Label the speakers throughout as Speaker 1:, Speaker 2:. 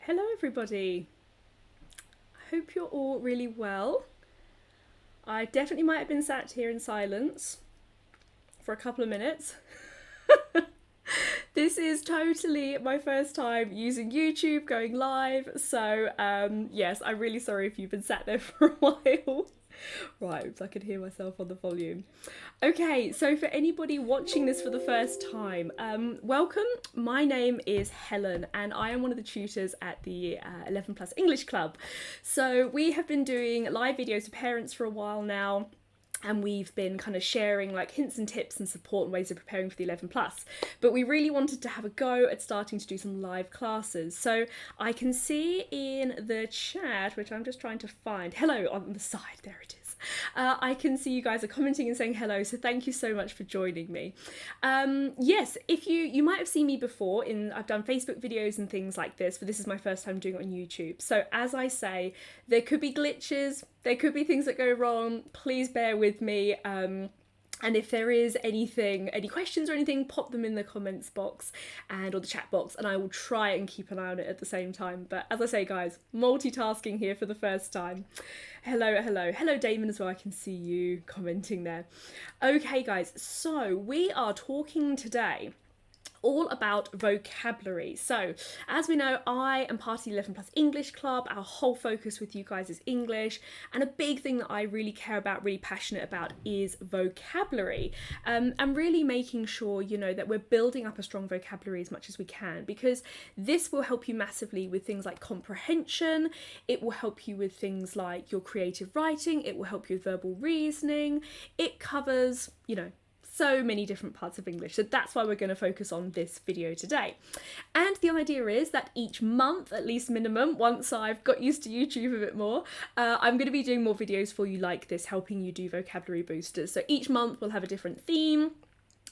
Speaker 1: Hello everybody. I hope you're all really well. I definitely might have been sat here in silence for a couple of minutes. This is totally my first time using YouTube, going live, so yes, I'm really sorry if you've been sat there for a while. Right, oops, I could hear myself on the volume. Okay, so for anybody watching this for the first time, welcome. My name is Helen and I am one of the tutors at the 11 Plus English Club. So we have been doing live videos for parents for a while now, and we've been kind of sharing like hints and tips and support and ways of preparing for the 11 plus. But we really wanted to have a go at starting to do some live classes. So I can see in the chat, which I'm just trying to find, hello on the side, there it is. I can see you guys are commenting and saying hello, so thank you so much for joining me. Yes, if you might have seen me before, I've done Facebook videos and things like this, but this is my first time doing it on YouTube. So as I say, there could be glitches, there could be things that go wrong, please bear with me. And if there is any questions or anything, pop them in the comments box or the chat box, and I will try and keep an eye on it at the same time. But as I say, guys, multitasking here for the first time. Hello Damon as well, I can see you commenting there. Okay guys, so we are talking today all about vocabulary. So as we know, I am part of the 11 Plus English Club. Our whole focus with you guys is English, and a big thing that I really care about, really passionate about, is vocabulary. And really making sure, you know, that we're building up a strong vocabulary as much as we can, because this will help you massively with things like comprehension. It will help you with things like your creative writing. It will help you with verbal reasoning. It covers, you know, so many different parts of English. So that's why we're going to focus on this video today. And the idea is that each month, at least minimum, once I've got used to YouTube a bit more, I'm going to be doing more videos for you like this, helping you do vocabulary boosters. So each month we'll have a different theme,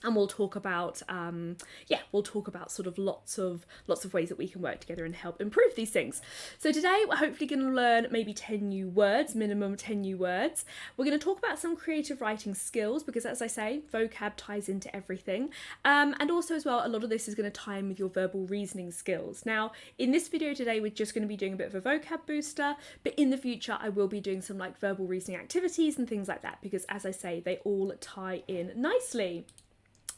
Speaker 1: and we'll talk about sort of lots of ways that we can work together and help improve these things. So today we're hopefully going to learn maybe 10 new words, minimum 10 new words. We're going to talk about some creative writing skills, because as I say, vocab ties into everything. And also as well, a lot of this is going to tie in with your verbal reasoning skills. Now, in this video today, we're just going to be doing a bit of a vocab booster, but in the future, I will be doing some like verbal reasoning activities and things like that, because as I say, they all tie in nicely.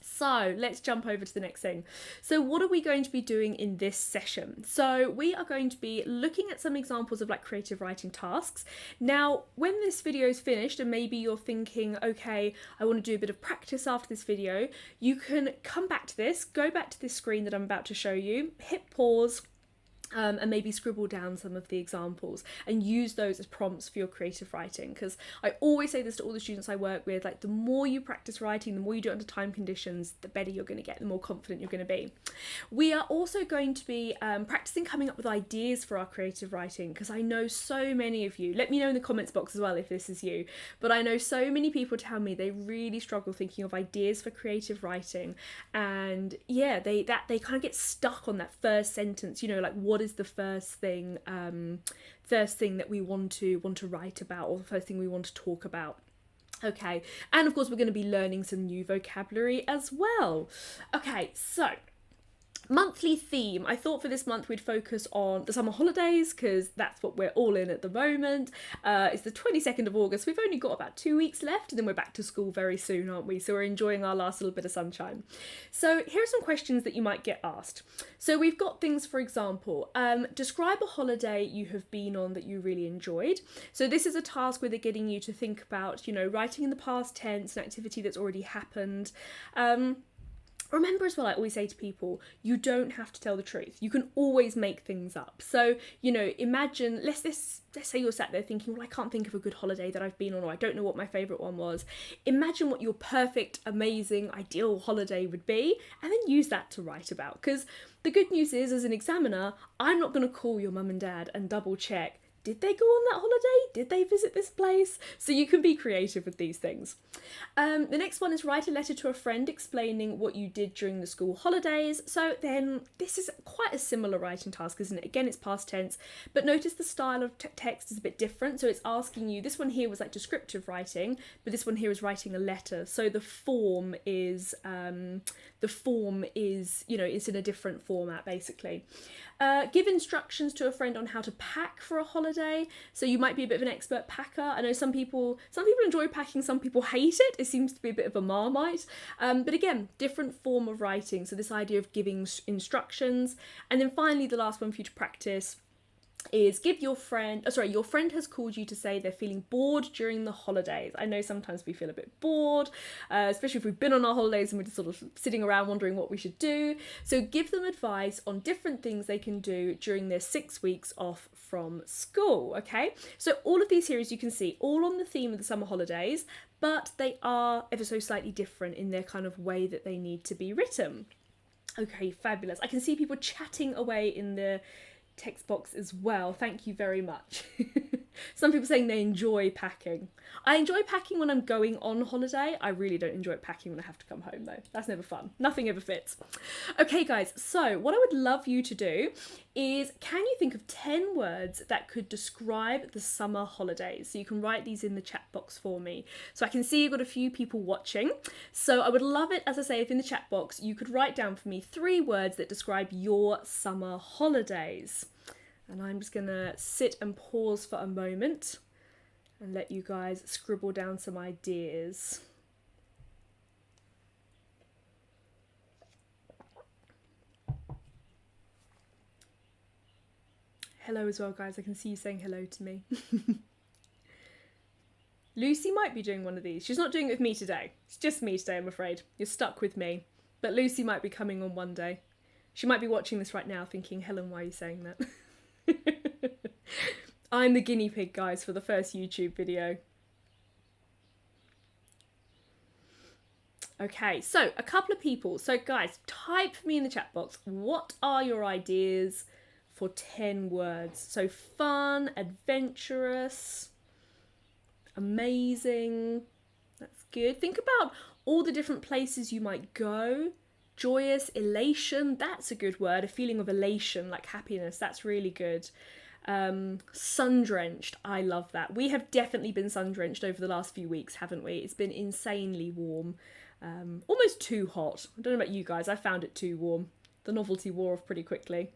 Speaker 1: So let's jump over to the next thing. So what are we going to be doing in this session? So we are going to be looking at some examples of like creative writing tasks. Now, when this video is finished and maybe you're thinking, okay, I want to do a bit of practice after this video, you can come back to this, go back to this screen that I'm about to show you, hit pause, and maybe scribble down some of the examples and use those as prompts for your creative writing. Because I always say this to all the students I work with, like the more you practice writing, the more you do it under time conditions, the better you're going to get, the more confident you're going to be. We are also going to be practicing coming up with ideas for our creative writing, because I know so many of you, let me know in the comments box as well if this is you, but I know so many people tell me they really struggle thinking of ideas for creative writing, and yeah, they kind of get stuck on that first sentence, you know, like what is the first thing that we want to write about, or the first thing we want to talk about. Okay, and of course we're going to be learning some new vocabulary as well. Okay, so monthly theme. I thought for this month we'd focus on the summer holidays, because that's what we're all in at the moment. It's the 22nd of August. We've only got about 2 weeks left, and then we're back to school very soon, aren't we? So we're enjoying our last little bit of sunshine. So here are some questions that you might get asked. So we've got things, for example, describe a holiday you have been on that you really enjoyed. So this is a task where they're getting you to think about, you know, writing in the past tense, an activity that's already happened. Remember as well, I always say to people, you don't have to tell the truth. You can always make things up. So, you know, imagine, let's say you're sat there thinking, well, I can't think of a good holiday that I've been on, or I don't know what my favourite one was. Imagine what your perfect, amazing, ideal holiday would be, and then use that to write about. Because the good news is, as an examiner, I'm not going to call your mum and dad and double check, Did they go on that holiday? Did they visit this place? So you can be creative with these things. The next one is write a letter to a friend explaining what you did during the school holidays. So then this is quite a similar writing task, isn't it? Again, it's past tense, but notice the style of text is a bit different. So it's asking you, this one here was like descriptive writing, but this one here is writing a letter. So the form is, you know, it's in a different format basically. Give instructions to a friend on how to pack for a holiday. So you might be a bit of an expert packer. I know some people enjoy packing, some people hate it. It seems to be a bit of a Marmite. But again, different form of writing. So this idea of giving instructions. And then finally, the last one for you to practice is give your friend, your friend has called you to say they're feeling bored during the holidays. I know sometimes we feel a bit bored, especially if we've been on our holidays and we're just sort of sitting around wondering what we should do. So give them advice on different things they can do during their 6 weeks off from school, okay? So all of these here, as you can see, all on the theme of the summer holidays, but they are ever so slightly different in their kind of way that they need to be written. Okay, fabulous. I can see people chatting away in the text box as well. Thank you very much. Some people saying they enjoy packing. I enjoy packing when I'm going on holiday. I really don't enjoy packing when I have to come home though. That's never fun. Nothing ever fits. Okay guys, so what I would love you to do is, can you think of 10 words that could describe the summer holidays? So you can write these in the chat box for me. So I can see you've got a few people watching. So I would love it, as I say, if in the chat box you could write down for me 3 words that describe your summer holidays. And I'm just gonna sit and pause for a moment and let you guys scribble down some ideas. Hello as well, guys. I can see you saying hello to me. Lucy might be doing one of these. She's not doing it with me today. It's just me today, I'm afraid. You're stuck with me. But Lucy might be coming on one day. She might be watching this right now thinking, Helen, why are you saying that? I'm the guinea pig, guys, for the first YouTube video. Okay, so a couple of people. So guys, type for me in the chat box, what are your ideas for 10 words? So fun, adventurous, amazing. That's good. Think about all the different places you might go. Joyous, elation, that's a good word. A feeling of elation, like happiness, that's really good. Sun-drenched, I love that. We have definitely been sun-drenched over the last few weeks, haven't we? It's been insanely warm, almost too hot. I don't know about you guys, I found it too warm. The novelty wore off pretty quickly.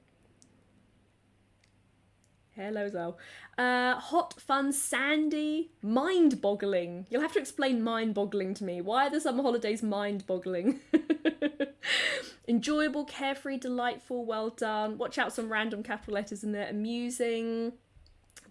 Speaker 1: Hello as well. Hot, fun, sandy, mind-boggling. You'll have to explain mind-boggling to me. Why are the summer holidays mind-boggling? Enjoyable, carefree, delightful, well done. Watch out, some random capital letters in there. Amusing.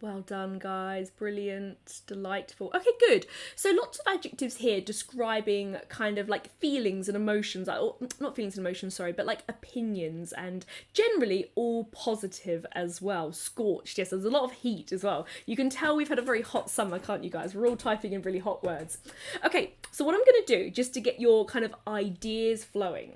Speaker 1: Well done, guys. Brilliant. Delightful. Okay, good. So lots of adjectives here describing kind of like feelings and emotions. Not feelings and emotions, sorry, but like opinions, and generally all positive as well. Scorched. Yes, there's a lot of heat as well. You can tell we've had a very hot summer, can't you guys? We're all typing in really hot words. Okay, so what I'm going to do, just to get your kind of ideas flowing.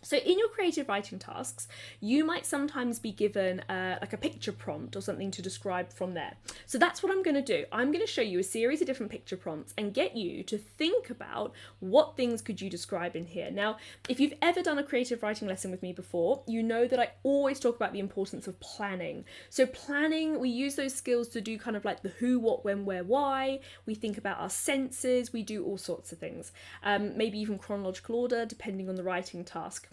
Speaker 1: So in your creative writing tasks, you might sometimes be given like a picture prompt or something to describe from there. So that's what I'm going to do. I'm going to show you a series of different picture prompts and get you to think about what things could you describe in here. Now, if you've ever done a creative writing lesson with me before, you know that I always talk about the importance of planning. So planning, we use those skills to do kind of like the who, what, when, where, why. We think about our senses. We do all sorts of things. Maybe even chronological order, depending on the writing task.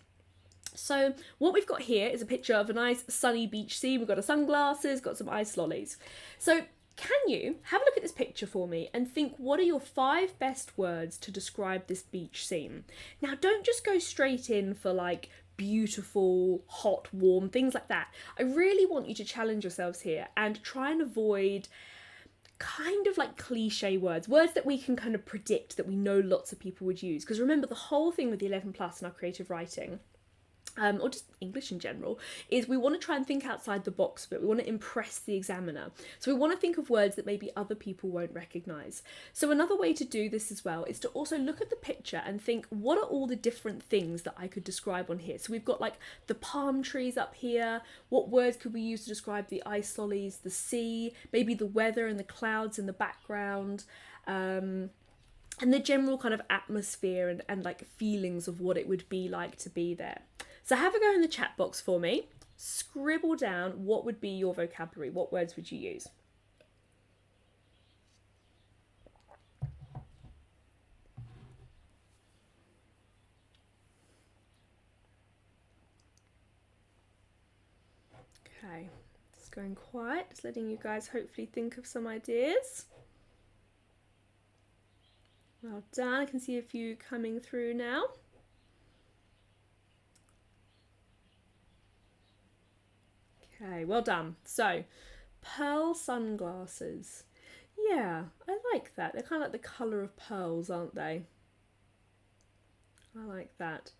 Speaker 1: So what we've got here is a picture of a nice sunny beach scene. We've got our sunglasses, got some ice lollies. So can you have a look at this picture for me and think, what are your 5 best words to describe this beach scene? Now, don't just go straight in for like beautiful, hot, warm, things like that. I really want you to challenge yourselves here and try and avoid kind of like cliche words that we can kind of predict that we know lots of people would use. Because remember, the whole thing with the 11 plus in our creative writing or just English in general, is we want to try and think outside the box, but we want to impress the examiner. So we want to think of words that maybe other people won't recognise. So another way to do this as well is to also look at the picture and think, what are all the different things that I could describe on here? So we've got like the palm trees up here. What words could we use to describe the ice lollies, the sea, maybe the weather and the clouds in the background, and the general kind of atmosphere and like feelings of what it would be like to be there. So have a go in the chat box for me. Scribble down what would be your vocabulary. What words would you use? Okay, just going quiet, just letting you guys hopefully think of some ideas. Well done, I can see a few coming through now. Okay, well done. So, pearl sunglasses. Yeah, I like that. They're kind of like the colour of pearls, aren't they? I like that.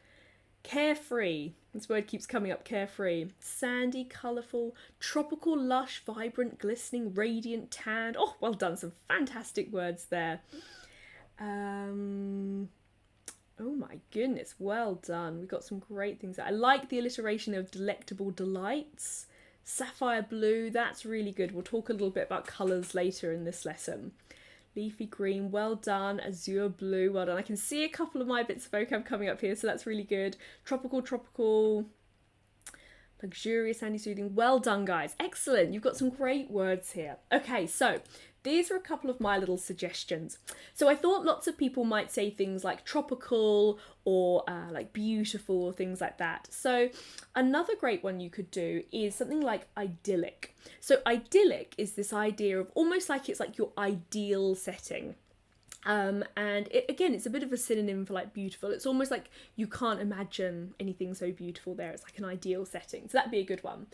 Speaker 1: Carefree. This word keeps coming up, carefree. Sandy, colourful, tropical, lush, vibrant, glistening, radiant, tanned. Oh, well done. Some fantastic words there. Oh my goodness, well done. We've got some great things. I like the alliteration of delectable delights. Sapphire blue, that's really good. We'll talk a little bit about colours later in this lesson. Leafy green, well done. Azure blue, well done. I can see a couple of my bits of vocab coming up here, so that's really good. Tropical, luxurious, sandy, soothing. Well done, guys. Excellent. You've got some great words here. Okay, so these are a couple of my little suggestions. So I thought lots of people might say things like tropical or like beautiful or things like that. So another great one you could do is something like idyllic. So idyllic is this idea of almost like it's like your ideal setting. And again, it's a bit of a synonym for like beautiful. It's almost like you can't imagine anything so beautiful there. It's like an ideal setting. So that'd be a good one.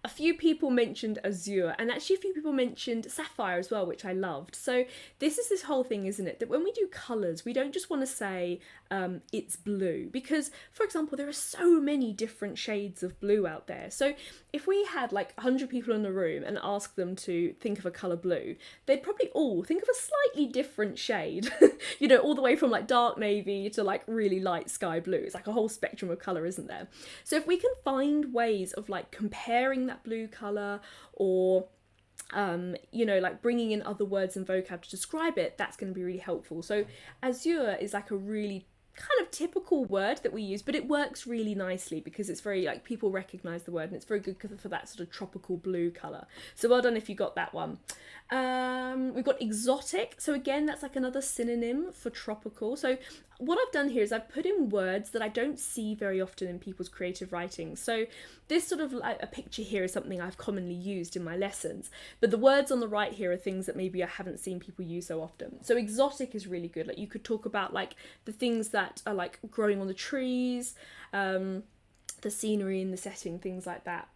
Speaker 1: A few people mentioned azure, and actually a few people mentioned sapphire as well, which I loved. So this is this whole thing, isn't it? That when we do colours, we don't just want to say it's blue, because, for example, there are so many different shades of blue out there. So if we had like 100 people in the room and asked them to think of a colour blue, they'd probably all think of a slightly different shade, you know, all the way from like dark navy to like really light sky blue. It's like a whole spectrum of colour, isn't there? So if we can find ways of like comparing that blue colour, or you know, like bringing in other words and vocab to describe it, that's going to be really helpful. So azure is like a really kind of typical word that we use, but it works really nicely because it's very like people recognize the word, and it's very good for that sort of tropical blue color. So well done if you got that one. We've got exotic. So again, that's like another synonym for tropical. So what I've done here is I've put in words that I don't see very often in people's creative writing. So this sort of like a picture here is something I've commonly used in my lessons, but the words on the right here are things that maybe I haven't seen people use so often. So exotic is really good. Like you could talk about like the things that are like growing on the trees, the scenery and the setting, things like that.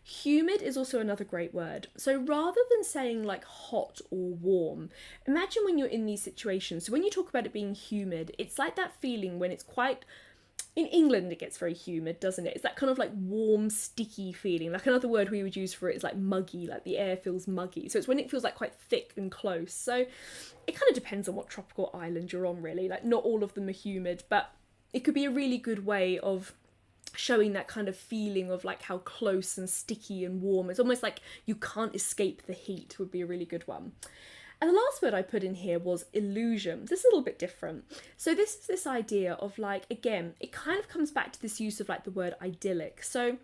Speaker 1: Humid is also another great word. So rather than saying like hot or warm, imagine when you're in these situations. So when you talk about it being humid, it's like that feeling when it's quite, in England it gets very humid, doesn't it? It's that kind of like warm, sticky feeling. Like another word we would use for it is like muggy, like the air feels muggy. So it's when it feels like quite thick and close. So it kind of depends on what tropical island you're on, really. Like not all of them are humid, but it could be a really good way of showing that kind of feeling of like how close and sticky and warm. It's almost like you can't escape the heat would be a really good one. And the last word I put in here was illusion. This is a little bit different. So this is this idea of like, again, it kind of comes back to this use of like the word idyllic. So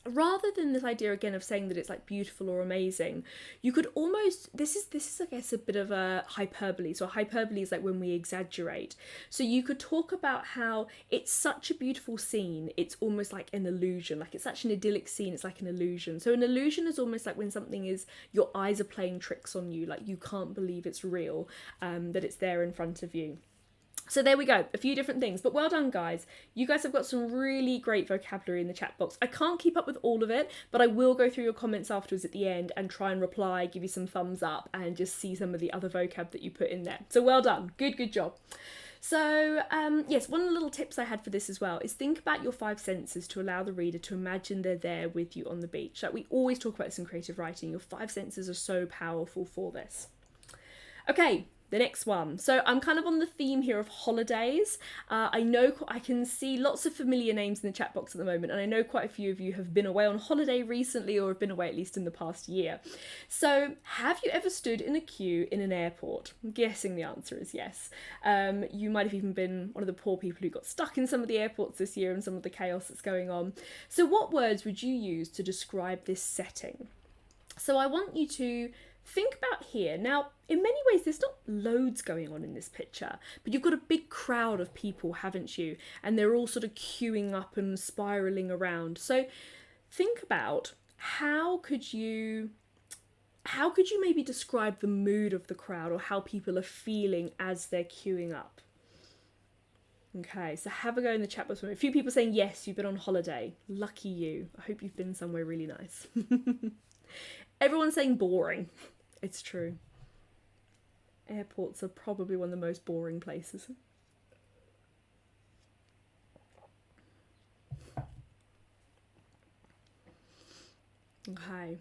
Speaker 1: rather than this idea again of saying that it's like beautiful or amazing, you could almost, this is I guess a bit of a hyperbole. So a hyperbole is like when we exaggerate. So you could talk about how it's such a beautiful scene, it's almost like an illusion. Like it's such an idyllic scene, it's like an illusion. So an illusion is almost like when something is, your eyes are playing tricks on you, like you can't believe it's real, that it's there in front of you. So there we go, a few different things, but well done guys. You guys have got some really great vocabulary in the chat box. I can't keep up with all of it, but I will go through your comments afterwards at the end and try and reply, give you some thumbs up and just see some of the other vocab that you put in there. So well done, good job. So, yes, one of the little tips I had for this as well is think about your five senses to allow the reader to imagine they're there with you on the beach. Like we always talk about this in creative writing, your five senses are so powerful for this. Okay, the next one. So I'm kind of on the theme here of holidays. I know I can see lots of familiar names in the chat box at the moment, and I know quite a few of you have been away on holiday recently or have been away at least in the past year. So have you ever stood in a queue in an airport? I'm guessing the answer is yes. You might have even been one of the poor people who got stuck in some of the airports this year and some of the chaos that's going on. So what words would you use to describe this setting? So I want you to think about here. Now, in many ways, there's not loads going on in this picture, but you've got a big crowd of people, haven't you? And they're all sort of queuing up and spiraling around. So think about how could you maybe describe the mood of the crowd or how people are feeling as they're queuing up? Okay, so have a go in the chat box. A few people saying, yes, you've been on holiday. Lucky you. I hope you've been somewhere really nice. Everyone's saying boring. It's true. Airports are probably one of the most boring places. Okay,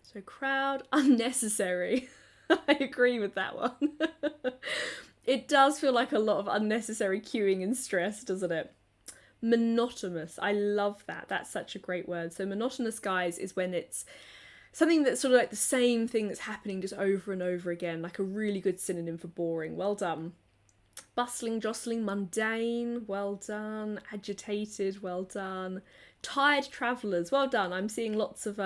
Speaker 1: so crowd, unnecessary. I agree with that one. It does feel like a lot of unnecessary queuing and stress, doesn't it? Monotonous. I love that. That's such a great word. So monotonous, guys, is when it's something that's sort of like the same thing that's happening just over and over again, like a really good synonym for boring. Well done. Bustling, jostling, mundane. Well done. Agitated. Well done. Tired travellers. Well done. I'm seeing lots of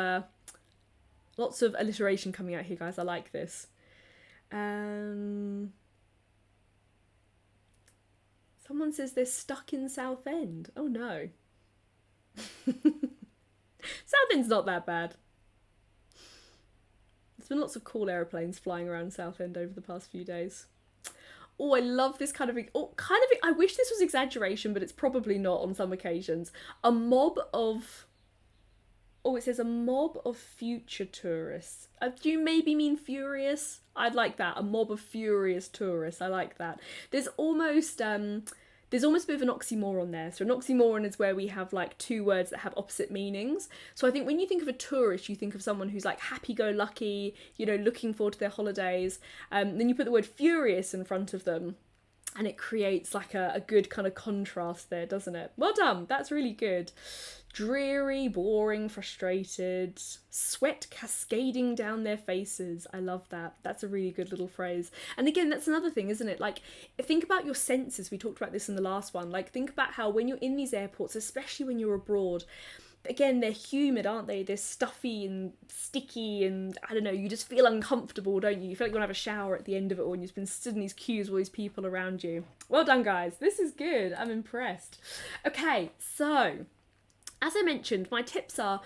Speaker 1: alliteration coming out here, guys. I like this. Someone says they're stuck in Southend. Oh no. Southend's not that bad. There's been lots of cool aeroplanes flying around Southend over the past few days. Oh, I love this kind of, I wish this was exaggeration, but it's probably not on some occasions. A mob of future tourists. Do you maybe mean furious? I'd like that. A mob of furious tourists. I like that. There's almost a bit of an oxymoron there. So an oxymoron is where we have like two words that have opposite meanings. So I think when you think of a tourist, you think of someone who's like happy-go-lucky, you know, looking forward to their holidays. Then you put the word furious in front of them, and it creates like a good kind of contrast there, doesn't it? Well done. That's really good. Dreary, boring, frustrated, sweat cascading down their faces. I love that. That's a really good little phrase. And again, that's another thing, isn't it? Like, think about your senses. We talked about this in the last one. Like, think about how when you're in these airports, especially when you're abroad, again, they're humid, aren't they? They're stuffy and sticky and, I don't know, you just feel uncomfortable, don't you? You feel like you want to have a shower at the end of it all when you've been stood in these queues with all these people around you. Well done, guys. This is good. I'm impressed. Okay, so as I mentioned, my tips are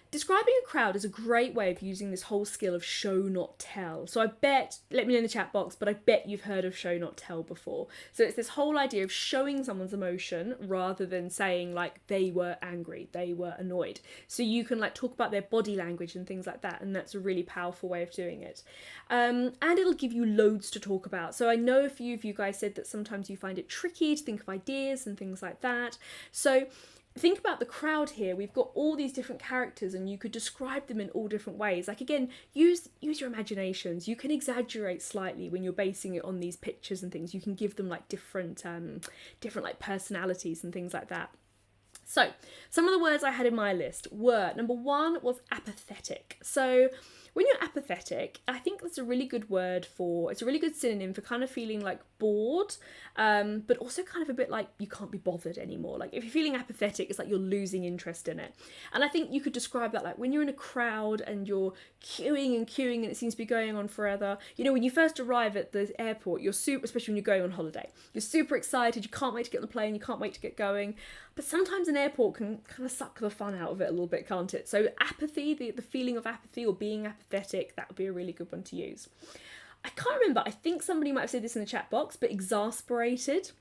Speaker 1: describing a crowd is a great way of using this whole skill of show not tell. So I bet, let me know in the chat box, but I bet you've heard of show not tell before. So it's this whole idea of showing someone's emotion rather than saying like they were angry, they were annoyed. So you can like talk about their body language and things like that, and that's a really powerful way of doing it. And it'll give you loads to talk about. So I know a few of you guys said that sometimes you find it tricky to think of ideas and things like that. So think about the crowd here. We've got all these different characters and you could describe them in all different ways. Like again, use your imaginations. You can exaggerate slightly when you're basing it on these pictures and things. You can give them like different like personalities and things like that. So some of the words I had in my list were, number one was apathetic. So when you're apathetic, I think that's a really good word for, it's a really good synonym for kind of feeling like bored, but also kind of a bit like you can't be bothered anymore. Like if you're feeling apathetic, it's like you're losing interest in it. And I think you could describe that like when you're in a crowd and you're queuing and it seems to be going on forever. You know, when you first arrive at the airport, you're super, especially when you're going on holiday, you're super excited, you can't wait to get on the plane, you can't wait to get going. But sometimes an airport can kind of suck the fun out of it a little bit, can't it? So apathy, the feeling of apathy or being apathetic, that would be a really good one to use. I can't remember, I think somebody might have said this in the chat box, but exasperated.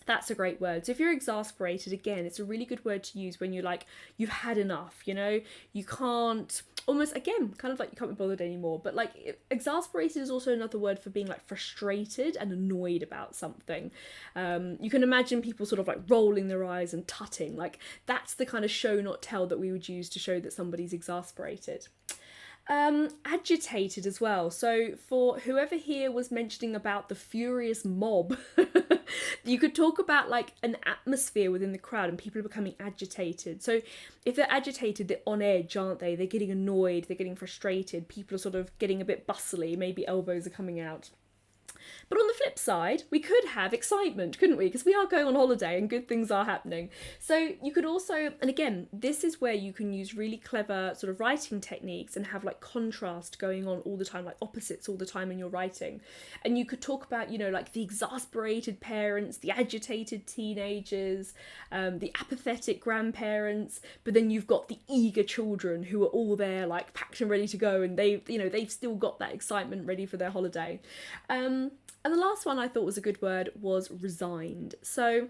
Speaker 1: That's a great word. So if you're exasperated, again, it's a really good word to use when you're like, you've had enough, you know, you can't almost, again, kind of like you can't be bothered anymore, but like exasperated is also another word for being like frustrated and annoyed about something. You can imagine people sort of like rolling their eyes and tutting, like that's the kind of show not tell that we would use to show that somebody's exasperated. Agitated as well. So for whoever here was mentioning about the furious mob, you could talk about like an atmosphere within the crowd and people are becoming agitated. So if they're agitated, they're on edge, aren't they? They're getting annoyed, they're getting frustrated, people are sort of getting a bit bustly, maybe elbows are coming out. But on the flip side, we could have excitement, couldn't we? Because we are going on holiday and good things are happening. So you could also, and again, this is where you can use really clever sort of writing techniques and have like contrast going on all the time, like opposites all the time in your writing. And you could talk about, you know, like the exasperated parents, the agitated teenagers, the apathetic grandparents, but then you've got the eager children who are all there like packed and ready to go, and they've still got that excitement ready for their holiday. And the last one I thought was a good word was resigned. So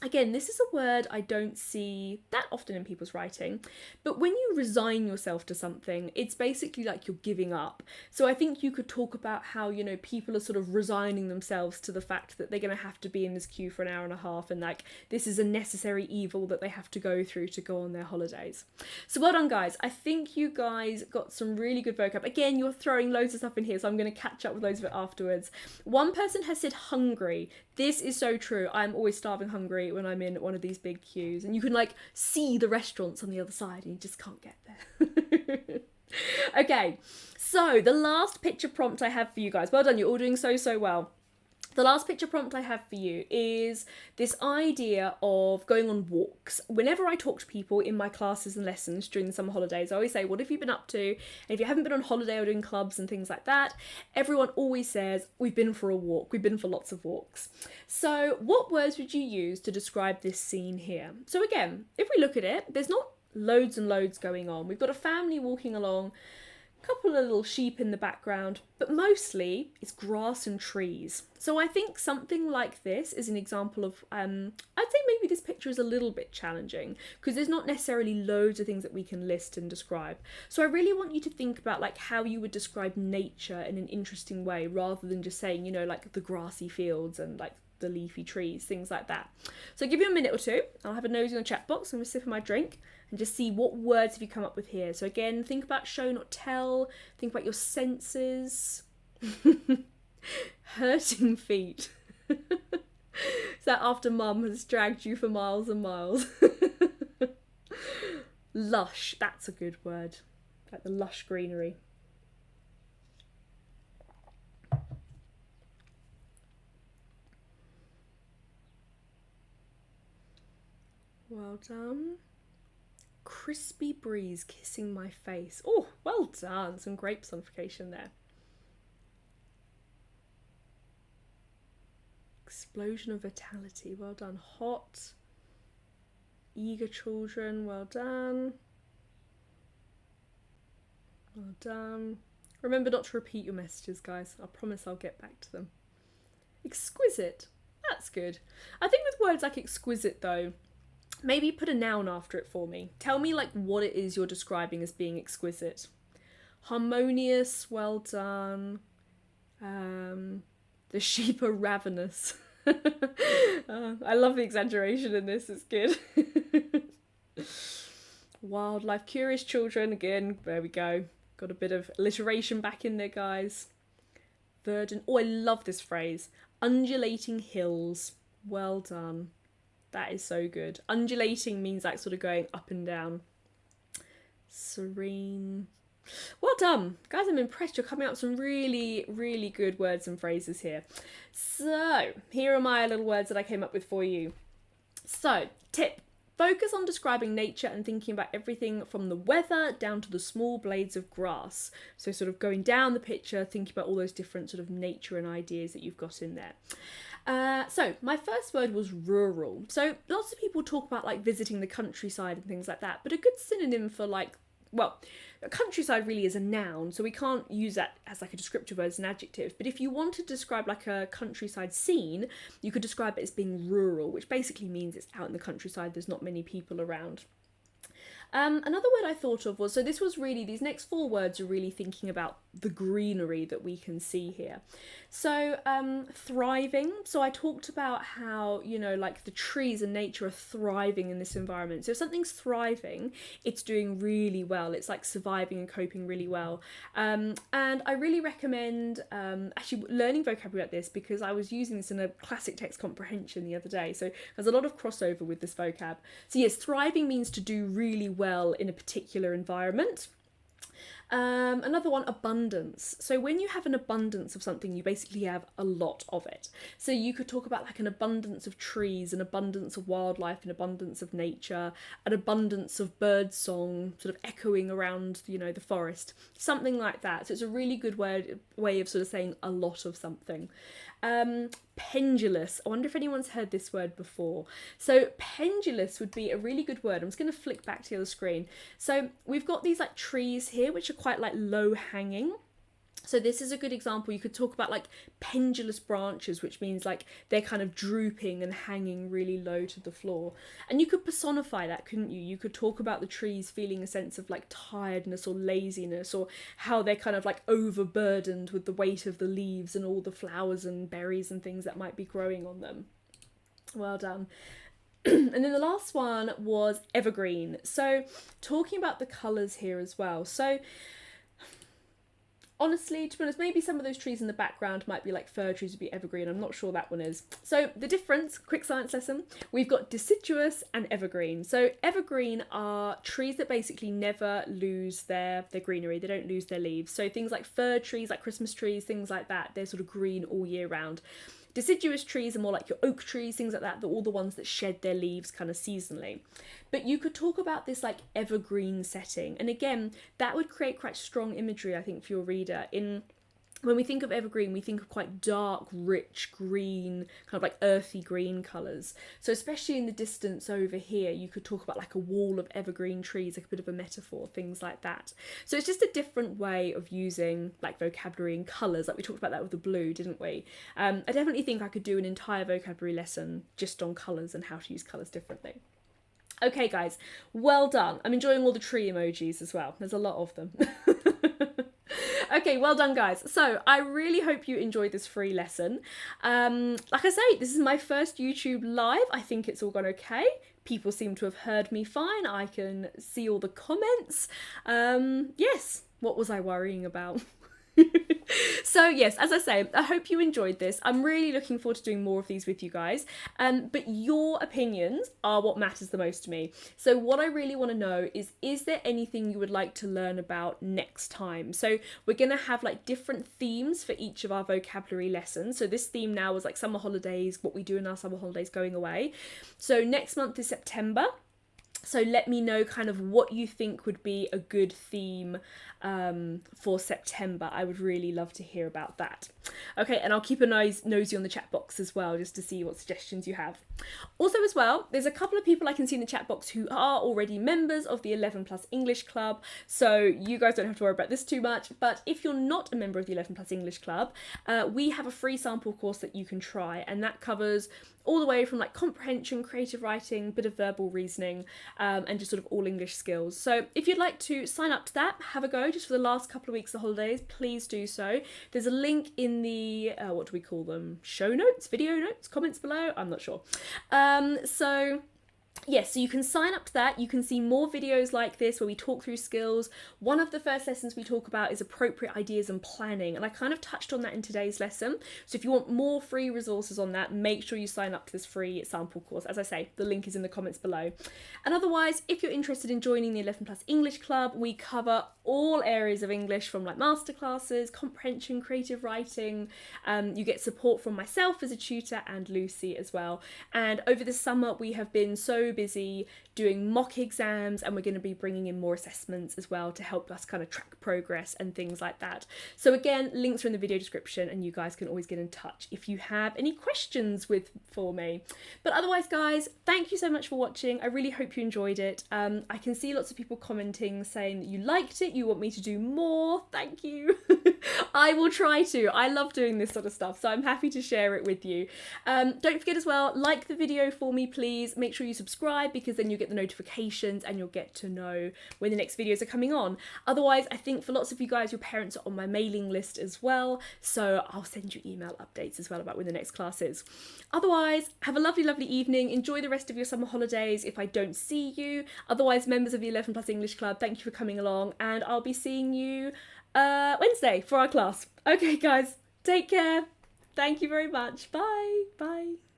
Speaker 1: again, this is a word I don't see that often in people's writing, but when you resign yourself to something, it's basically like you're giving up. So I think you could talk about how, you know, people are sort of resigning themselves to the fact that they're going to have to be in this queue for an hour and a half, and like this is a necessary evil that they have to go through to go on their holidays. So well done, guys. I think you guys got some really good vocab. Again, you're throwing loads of stuff in here, so I'm going to catch up with loads of it afterwards. One person has said hungry. This is so true. I'm always starving hungry when I'm in one of these big queues, and you can like see the restaurants on the other side and you just can't get there. Okay, so the last picture prompt I have for you guys, well done, you're all doing so well. The last picture prompt I have for you is this idea of going on walks. Whenever I talk to people in my classes and lessons during the summer holidays, I always say, what have you been up to? And if you haven't been on holiday or doing clubs and things like that, everyone always says, we've been for a walk. We've been for lots of walks. So what words would you use to describe this scene here? So again, if we look at it, there's not loads and loads going on. We've got a family walking along, couple of little sheep in the background, but mostly it's grass and trees. So I think something like this is an example of, I'd say maybe this picture is a little bit challenging because there's not necessarily loads of things that we can list and describe. So I really want you to think about like how you would describe nature in an interesting way rather than just saying, you know, like the grassy fields and like the leafy trees, things like that. So I'll give you a minute or two. I'll have a nosy in the chat box. I'm going to sip of my drink and just see what words have you come up with here. So again, think about show not tell, think about your senses. Hurting feet. Is that after mum has dragged you for miles and miles? Lush, that's a good word. Like the lush greenery. Well done. Crispy breeze kissing my face. Oh, well done. Some great personification there. Explosion of vitality. Well done. Hot. Eager children. Well done. Well done. Remember not to repeat your messages, guys. I promise I'll get back to them. Exquisite. That's good. I think with words like exquisite, though, maybe put a noun after it for me. Tell me like what it is you're describing as being exquisite. Harmonious, well done. The sheep are ravenous. I love the exaggeration in this, it's good. Wildlife, curious children, again, there we go. Got a bit of alliteration back in there, guys. Verdant, oh, I love this phrase. Undulating hills, well done. That is so good. Undulating means like sort of going up and down. Serene. Well done. Guys, I'm impressed. You're coming up with some really, really good words and phrases here. So, here are my little words that I came up with for you. So, tip. Focus on describing nature and thinking about everything from the weather down to the small blades of grass. So sort of going down the picture, thinking about all those different sort of nature and ideas that you've got in there. So my first word was rural. So lots of people talk about like visiting the countryside and things like that, but a good synonym for like, well, countryside really is a noun, so we can't use that as like a descriptive word, as an adjective. But if you want to describe like a countryside scene, you could describe it as being rural, which basically means it's out in the countryside, there's not many people around. Another word I thought of was, so this was really, these next 4 words are really thinking about the greenery that we can see here. So thriving. So I talked about how, you know, like the trees and nature are thriving in this environment. So if something's thriving, it's doing really well. It's like surviving and coping really well. And I really recommend actually learning vocabulary like this, because I was using this in a classic text comprehension the other day. So there's a lot of crossover with this vocab. So yes, thriving means to do really well in a particular environment. Another one, abundance. So when you have an abundance of something, you basically have a lot of it. So you could talk about like an abundance of trees, an abundance of wildlife, an abundance of nature, an abundance of bird song sort of echoing around, you know, the forest, something like that. So it's a really good way of sort of saying a lot of something. Pendulous. I wonder if anyone's heard this word before. So pendulous would be a really good word. I'm just going to flick back to the other screen. So we've got these like trees here, which are quite like low hanging. So this is a good example. You could talk about like pendulous branches, which means like they're kind of drooping and hanging really low to the floor. And you could personify that, couldn't you? You could talk about the trees feeling a sense of like tiredness or laziness, or how they're kind of like overburdened with the weight of the leaves and all the flowers and berries and things that might be growing on them. Well done. And then the last one was evergreen. So talking about the colours here as well. So honestly, to be honest, maybe some of those trees in the background might be like fir trees, would be evergreen. I'm not sure that one is. So the difference, quick science lesson, we've got deciduous and evergreen. So evergreen are trees that basically never lose their greenery. They don't lose their leaves. So things like fir trees, like Christmas trees, things like that, they're sort of green all year round. Deciduous trees are more like your oak trees, things like that. They're all the ones that shed their leaves kind of seasonally. But you could talk about this like evergreen setting. And again, that would create quite strong imagery, I think, for your reader. When we think of evergreen, we think of quite dark, rich green, kind of like earthy green colours. So especially in the distance over here, you could talk about like a wall of evergreen trees, like a bit of a metaphor, things like that. So it's just a different way of using like vocabulary and colours. Like we talked about that with the blue, didn't we? I definitely think I could do an entire vocabulary lesson just on colours and how to use colours differently. Okay, guys, well done. I'm enjoying all the tree emojis as well. There's a lot of them. Okay, well done, guys. So I really hope you enjoyed this free lesson. Like I say, this is my first YouTube live. I think it's all gone okay. People seem to have heard me fine. I can see all the comments. Yes, what was I worrying about? So yes, as I say, I hope you enjoyed this. I'm really looking forward to doing more of these with you guys. But your opinions are what matters the most to me. So what I really want to know is there anything you would like to learn about next time? So we're going to have like different themes for each of our vocabulary lessons. So this theme now is like summer holidays, what we do in our summer holidays going away. So next month is September. So let me know kind of what you think would be a good theme for September. I would really love to hear about that. Okay, and I'll keep a nosy on the chat box as well, just to see what suggestions you have. Also as well, there's a couple of people I can see in the chat box who are already members of the 11 Plus English Club, so you guys don't have to worry about this too much. But if you're not a member of the 11 Plus English Club, we have a free sample course that you can try, and that covers all the way from like comprehension, creative writing, bit of verbal reasoning, and just sort of all English skills. So if you'd like to sign up to that, have a go just for the last couple of weeks of the holidays, please do so. There's a link in the, what do we call them? Show notes, video notes, comments below? I'm not sure. Yes, so you can sign up to that. You can see more videos like this where we talk through skills. One of the first lessons we talk about is appropriate ideas and planning, and I kind of touched on that in today's lesson. So if you want more free resources on that, make sure you sign up to this free sample course. As I say, the link is in the comments below. And otherwise, if you're interested in joining the 11 Plus English Club, we cover all areas of English, from like masterclasses, comprehension, creative writing. You get support from myself as a tutor and Lucy as well. And over the summer, we have been so busy doing mock exams, and we're going to be bringing in more assessments as well to help us kind of track progress and things like that. So again, links are in the video description, and you guys can always get in touch if you have any questions for me. But otherwise, guys, thank you so much for watching. I really hope you enjoyed it. I can see lots of people commenting saying that you liked it, you want me to do more. Thank you. I will try to. I love doing this sort of stuff, so I'm happy to share it with you. Don't forget as well, like the video for me, please. Make sure you subscribe, because then you get the notifications and you'll get to know when the next videos are coming on. Otherwise, I think for lots of you guys, your parents are on my mailing list as well, so I'll send you email updates as well about when the next class is. Otherwise, have a lovely, lovely evening. Enjoy the rest of your summer holidays if I don't see you. Otherwise, members of the 11 Plus English Club, thank you for coming along, and I'll be seeing you Wednesday for our class. Okay, guys, take care. Thank you very much. Bye. Bye.